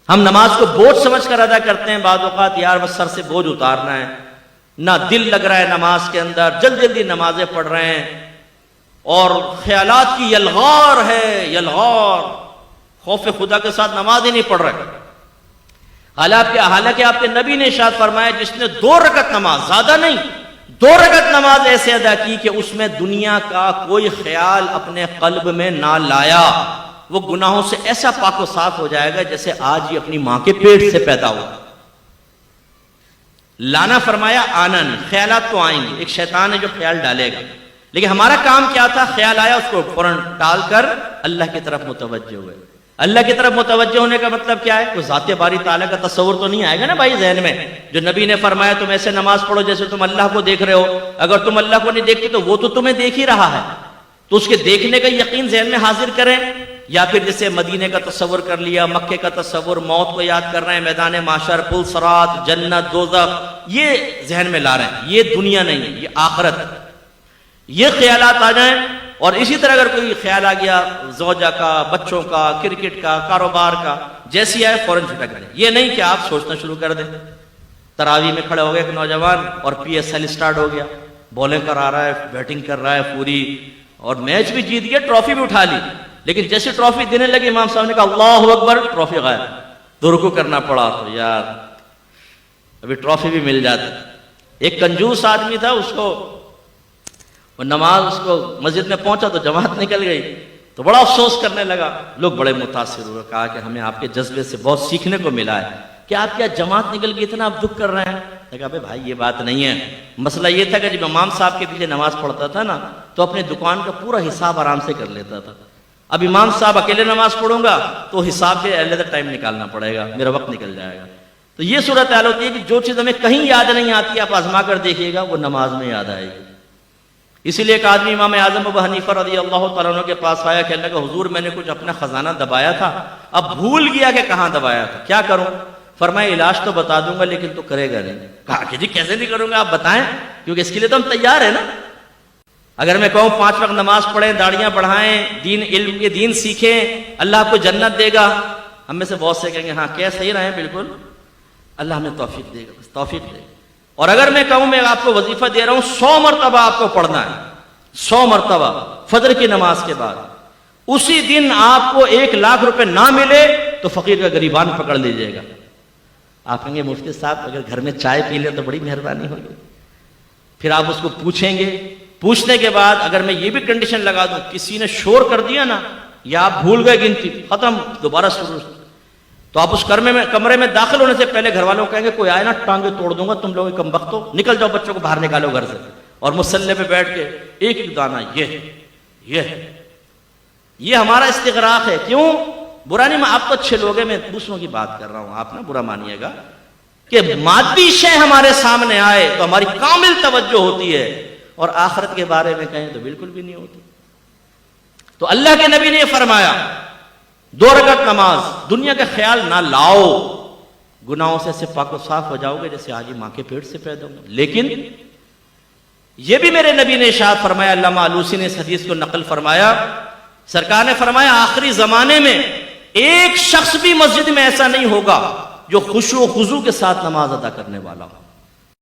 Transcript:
ہم نماز کو بوجھ سمجھ کر ادا کرتے ہیں، بعض اوقات یار بس سر سے بوجھ اتارنا ہے، نہ دل لگ رہا ہے نماز کے اندر، جلدی جلدی نمازیں پڑھ رہے ہیں، اور خیالات کی یلغار ہے، یلغار، خوف خدا کے ساتھ نماز ہی نہیں پڑھ رہے۔ حالانکہ آپ کے نبی نے ارشاد فرمایا جس نے 2 رکعت نماز، زیادہ نہیں، 2 رکعت نماز ایسے ادا کی کہ اس میں دنیا کا کوئی خیال اپنے قلب میں نہ لایا، وہ گناہوں سے ایسا پاک و صاف ہو جائے گا جیسے آج ہی اپنی ماں کے پیٹ سے پیدا ہوا۔ لانا فرمایا آنن، خیالات تو آئیں گے، ایک شیطان ہے جو خیال ڈالے گا، لیکن ہمارا کام کیا تھا؟ خیال آیا اس کو فوراً ٹال کر اللہ کی طرف متوجہ ہوئے۔ اللہ کی طرف متوجہ ہونے کا مطلب کیا ہے؟ کوئی ذات باری تعالیٰ کا تصور تو نہیں آئے گا نا بھائی ذہن میں، جو نبی نے فرمایا تم ایسے نماز پڑھو جیسے تم اللہ کو دیکھ رہے ہو۔ اگر تم اللہ کو نہیں دیکھتے تو وہ تو تمہیں دیکھ ہی رہا ہے، تو اس کے دیکھنے کا یقین ذہن میں حاضر کریں، یا پھر جیسے مدینے کا تصور کر لیا، مکے کا تصور، موت کو یاد کر رہے ہیں، میدان محشر، پل صراط، جنت، دوزخ، یہ ذہن میں لا رہے ہیں۔ یہ دنیا نہیں ہے، یہ آخرت۔ یہ خیالات آ جائیں، اور اسی طرح اگر کوئی خیال آ گیا زوجہ کا، بچوں کا، کرکٹ کا، کاروبار کا، جیسی آئے فوراً جھٹک دیں۔ یہ نہیں کہ آپ سوچنا شروع کر دیں۔ تراویح میں کھڑے ہو گئے ایک نوجوان اور پی ایس ایل اسٹارٹ ہو گیا، بولنگ کرا رہا ہے، بیٹنگ کر رہا ہے پوری، اور میچ بھی جیت گیا، ٹرافی بھی اٹھا لی، لیکن جیسے ٹرافی دینے لگے امام صاحب نے کہا اللہ اکبر، ٹرافی غائب، تو رکوع کرنا پڑا۔ تو یار ابھی ٹرافی بھی مل جاتی۔ ایک کنجوس آدمی تھا، اس کو وہ نماز، اس کو مسجد میں پہنچا تو جماعت نکل گئی، تو بڑا افسوس کرنے لگا۔ لوگ بڑے متاثر ہوئے، کہا کہ ہمیں آپ کے جذبے سے بہت سیکھنے کو ملا ہے کہ آپ کیا جماعت نکل گئی، اتنا آپ دکھ کر رہے ہیں۔ کہا بھائی یہ بات نہیں ہے، مسئلہ یہ تھا کہ جب امام صاحب کے پیچھے نماز پڑھتا تھا نا تو اپنی دکان کا پورا حساب آرام سے کر لیتا تھا۔ اب امام صاحب اکیلے نماز پڑھوں گا تو حساب کے علیحدہ ٹائم نکالنا پڑے گا، میرا وقت نکل جائے گا۔ تو یہ صورتحال ہوتی ہے کہ جو چیز ہمیں کہیں یاد نہیں آتی، آپ آزما کر دیکھیے گا وہ نماز میں یاد آئے گی۔ اسی لیے ایک آدمی امام اعظم ابو حنیفہ رضی اللہ تعالیٰ عنہ کے پاس آیا، کہنے لگا حضور میں نے کچھ اپنا خزانہ دبایا تھا، اب بھول گیا کہ کہاں دبایا تھا، کیا کروں؟ فرمایا علاج تو بتا دوں گا لیکن تو کرے گا نہیں۔ کہا کہ جی کیسے نہیں کروں گا، آپ بتائیں، کیونکہ اس کے لیے تو ہم تیار ہیں نا۔ اگر میں کہوں 5 وقت نماز پڑھیں، داڑیاں بڑھائیں، دین، علم کے دین سیکھیں، اللہ آپ کو جنت دے گا، ہم میں سے بہت سے کہیں گے ہاں کیا صحیح رہے ہیں، بالکل اللہ ہمیں توفیق دے گا، بس توفیق دے گا۔ اور اگر میں کہوں میں آپ کو وظیفہ دے رہا ہوں 100 مرتبہ آپ کو پڑھنا ہے، 100 مرتبہ فجر کی نماز کے بعد، اسی دن آپ کو 1 لاکھ روپے نہ ملے تو فقیر کا گریبان پکڑ لیجئے گا۔ آپ کہیں گے مفتی صاحب اگر گھر میں چائے پی لے تو بڑی مہربانی ہوگی۔ پھر آپ اس کو پوچھیں گے، پوچھنے کے بعد اگر میں یہ بھی کنڈیشن لگا دوں کسی نے شور کر دیا نا، یا آپ بھول گئے گنتی، ختم، دوبارہ شروع، تو آپ اس کمرے میں داخل ہونے سے پہلے گھر والوں کو کہیں گے کوئی آئے نا ٹانگیں توڑ دوں گا، تم لوگ کم بختو، نکل جاؤ، بچوں کو باہر نکالو گھر سے، اور مصلی پہ بیٹھ کے ایک ایک دانہ یہ ہمارا استغراق ہے۔ کیوں؟ برا نہیں، آپ تو اچھے لوگ ہیں، میں دوسروں کی بات کر رہا ہوں، آپ نہ برا مانیے گا، کہ مادی شے ہمارے سامنے آئے تو ہماری کامل توجہ ہوتی ہے، اور آخرت کے بارے میں کہیں تو بالکل بھی نہیں ہوتی۔ تو اللہ کے نبی نے یہ فرمایا 2 رکعت نماز، دنیا کا خیال نہ لاؤ، گناہوں سے ایسے پاک و صاف ہو جاؤ گے جیسے آج ہی ماں کے پیٹ سے پیدا ہوں۔ لیکن یہ بھی میرے نبی نے ارشاد فرمایا، علامہ آلوسی نے اس حدیث کو نقل فرمایا، سرکار نے فرمایا آخری زمانے میں ایک شخص بھی مسجد میں ایسا نہیں ہوگا جو خشوع و خضوع کے ساتھ نماز ادا کرنے والا ہو۔